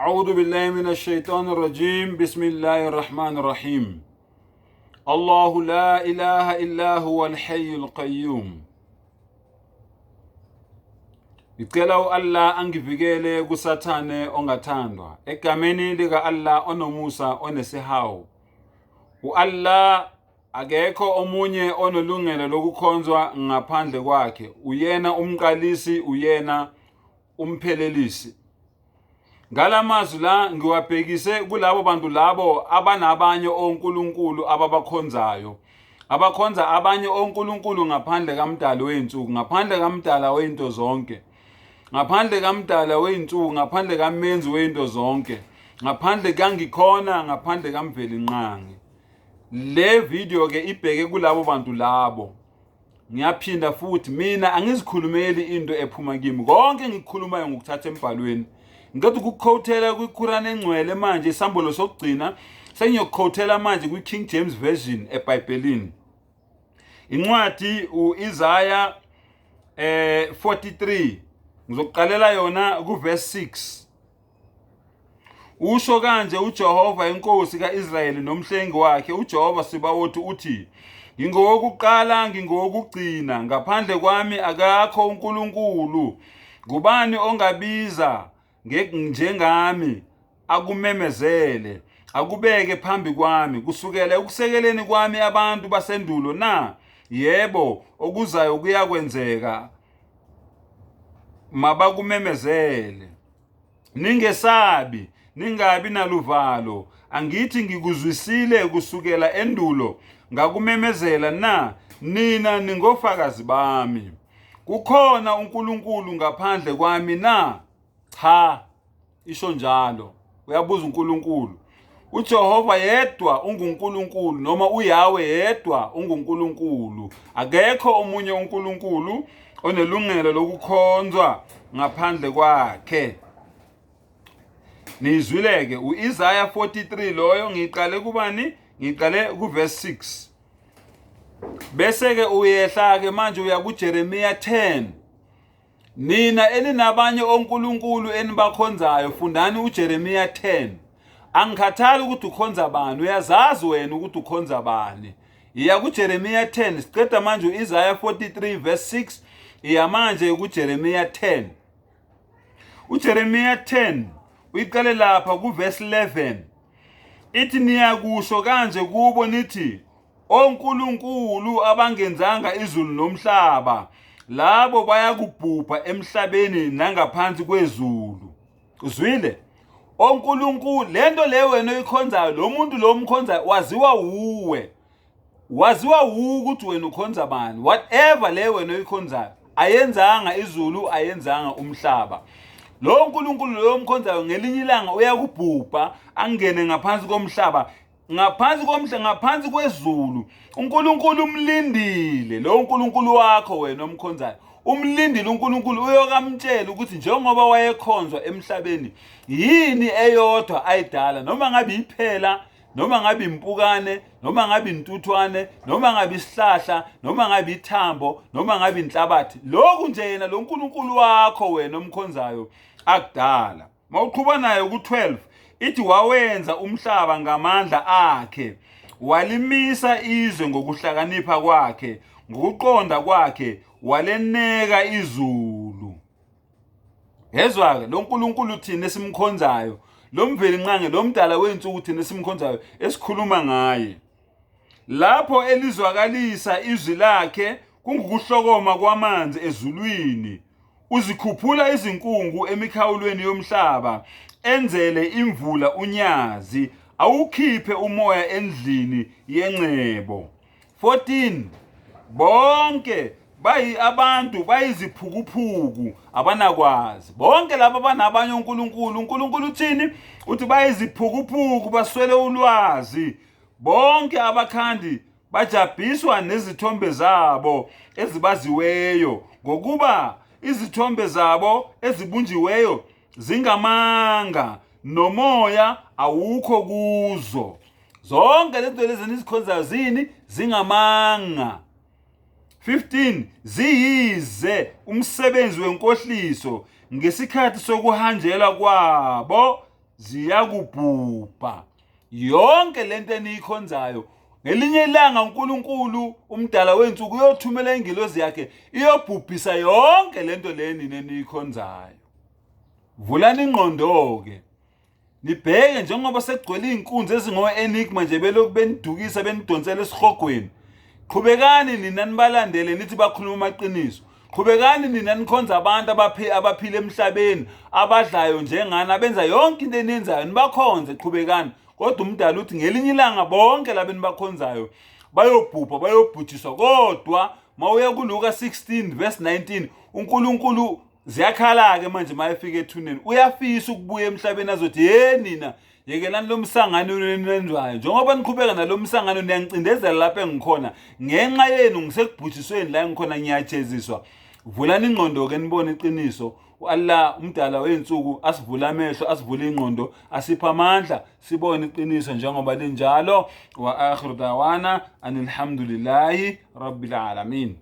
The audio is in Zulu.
أعوذ بالله من الشيطان الرجيم بسم الله الرحمن الرحيم الله لا إله إلا هو الحي القيوم. Ngicela uAllah angivikele kusathane ongathandwa egameni lika Allah onomusa onesihawu. uAllah akekho omunye onolungelo lokukhonzwa ngaphandle kwakhe, uyena umqalisi, uyena umphelelisi. Ngalamazwi la ngiwabhekise kulabo bantu labo abanabanye onkulunkulu ababakhonzayo, abakhonza abanye onkulunkulu ngaphandle kaMdali weinsuku, ngaphandle kaMdala weinto zonke, ngaphandle kaMdala weinsuku, ngaphandle kaMenzi weinto zonke, ngaphandle kangikhona, ngaphandle kaMveli nqangi. Le video ke ibheke kulabo bantu labo. Ngiyaphinda futhi mina angizikhulumeli into ephuma kimi, konke ngikukhulumayo ngokuthatha embhalweni. Ngikade ukuquotela kwiQuran engcwele manje isambolo sokugcina sengiyokuquotela manje kwiKing James Version eBhayibhelini. Incwadi uIsaiah 43 ngizokuqalela yona kuverse 6. Usho kanje uJehova inkosi kaIsrayeli nomhlengi wakhe uJehova Sibawothi uthi, ngingowokuqala ngingowokugcina, ngaphandle kwami akakho uNkulunkulu. Ngubani ongabiza njengami akumemezele, akubeke phambi kwami kusukela ukusekeleni kwami abantu basendulo na? Yebo, okuzayo kuyakwenzeka, mabakumemezele. Ningesabi, ningabi naluvalo, angithi ngikuzwisile kusukela endulo, ngakumemezela na? Nina ningofakazi bami. Kukhona uNkulunkulu ngaphandle kwami na? Cha, isho njalo. Uyabuza uNkulunkulu. uJehova yedwa unguNkulunkulu, noma uYahwe yedwa unguNkulunkulu. Akekho omunye uNkulunkulu onelungelo lokukhonzwa ngaphandle kwakhe. Nizwileke uIsaiah 43 loyo ngiqale kubani? Ngiqale kuverse 6. Bese ke uyehla ke manje uya kuJeremiah 10. Nina elinabanye onkulunkulu enibakhonzayo, fundani uJeremiah 10. Angikhathali ukuthi ukhonza bani, uyazazi wena ukuthi ukhonza bani. Iya kuJeremiah 10, siqeda manje uIsaiah 43 verse 6, iya manje kuJeremiah 10. uJeremiah 10 uyiqale lapha kuverse 11. Ithi niyakusho kanje kubo nithi, onkulunkulu abangenzanga izulu nomhlaba, labo bayakubhubha emhlabeni nangaphansi kwezulu. Uzwile? Onkulunkulu, lento le wena oyikhonzayo, lo muntu lo umkhonzayo waziwa uwe. Waziwa ukuthi wena ukhonza bani. Whatever le wena oyikhonzayo, ayenzanga izulu, ayenzanga umhlaba. Lo uNkulunkulu lo umkhonzayo ngelinye ilanga uyakubhubha angene ngaphansi komhlaba, ngaphansi kwezulu. uNkulunkulu umlindile lo uNkulunkulu wakho wena omkhonzayo. Umlindile uNkulunkulu, uyokamtshela ukuthi njengoba wayekhonzwa emhlabeni, yini eyodwa ayidala, noma ngabe iphela, noma ngabe impukane, noma ngabe intuthwane, noma ngabe isihlahla, noma ngabe ithambo, noma ngabe inhlabathi. Lokhu nje yena lo uNkulunkulu wakho wena omkhonzayo akudala. Mawuqhuba nayo ku12 ithi wawenza umhlaba ngamandla akhe, walimisa izwe ngokuhlakanipha kwakhe, ngokuqonda kwakhe waleneka izulu. Yezwa ke lo uNkulunkulu thina esimkhonzayo, lo mveli nqange, lo mdala weinsuku thina esimkhonzayo esikhuluma ngaye. Lapho elizwakalisa izwi lakhe kungukuhlokoma kwamanzi ezulwini, uzikhuphula izinkungu emikhawulweni yomhlaba, enzele imvula unyazi, awukhiphe umoya endlini yencebo. 14. Bonke abantu bayiziphukuphuku abanakwazi. Bonke laba banabanye uNkulunkulu. uNkulunkulu uthini? Uthi bayiziphukuphuku baswele ulwazi. Bonke abakhandi bajabhiswa nezithombe zabo ezibaziweyo, ngokuba izithombe zabo ezibunjiweyo zingamanga, nomoya awukho kuzo. Zonke lezo lezi nizikhonzayo zini? Zingamanga. 15. Ziyize umsebenzi wenkohliso ngesikhathi sokuhanjelwa kwabo ziyakubhubha. Yonke lento enikhonzayo ngelinye ilanga uNkulunkulu umdala wensuku uyothumela ingilozi yakhe iyobhubhisa yonke lento leni nenikhonzayo. Vulani ingqondo ke. Nibheke njengoba sekugcwele inkunzi ezingo enigma nje belokhu benidukisa benidonsela esihogweni. Qhubekani nina nibalandele nithi bakhuluma amaqiniso. Qhubekani nina nikhonza abantu abaphila emhlabeni abadlayo njengani abenza yonke into eniyenzayo nibakhonze qhubekani. Kodwa umdala uthi ngelinye ilanga bonke labeni bakhonzayo bayobhubha bayobhujiswa. Kodwa mawuya kuLuka 16 verse 19 uNkulunkulu ziyakhala ke manje mayefika ethuneni uyafisa ukubuya emhlabeni azothi nina yekelani lo msangano nenenzayo njengoba niqhubeka nalo msangano niyancindezela lapha engikhona ngenxa yenu ngisekubhujisweni la engikhona ngiyajeziswa. Vulani ingqondo ke nibone iqiniso. Allah umdala wensuku asivula amehlo asivula ingqondo asipha amandla sibone iqiniso njengoba linjalo. Wa akhiru dawana anilhamdulillahi rabbil alamin.